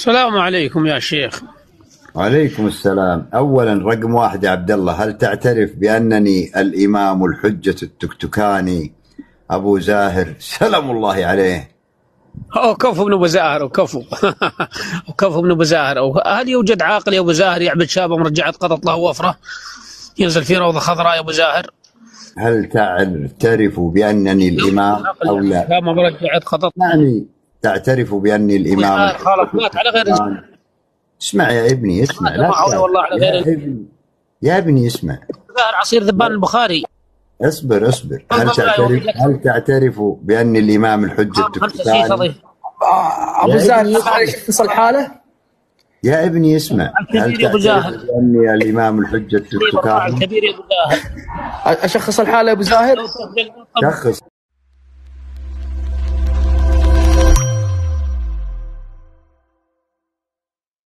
السلام عليكم يا شيخ. وعليكم السلام. أولا رقم واحد يا عبد الله، هل تعترف بأنني الإمام الحجة التكتكاني أبو زاهر سلام الله عليه؟ كفو ابن ابو زاهر وكفو وكفو ابن ابو زاهر. هل يوجد عاقل يا ابو زاهر يعبد شابه مرجعة قطط له وفره ينزل في روضه خضراء يا ابو زاهر؟ هل تعترف بأنني الإمام أو لا؟ لا مرجعة قطط. يعني تعترف بأني الإمام؟ خالف مات على غير اسمع يا ابني، اسمع. لا حول والله على غير يا ابني اسمع. زاهر عصير ذبان البخاري. اصبر. هل تعترف بأني الإمام الحجة التكتكاني؟ أبو زاهر يخص الحالة؟ يا ابني اسمع. هل تعترف بأني الإمام الحجة التكتكاني؟ الكبير يا ابو زاهر. أشخص الحالة يا أبو زاهر؟ شخص.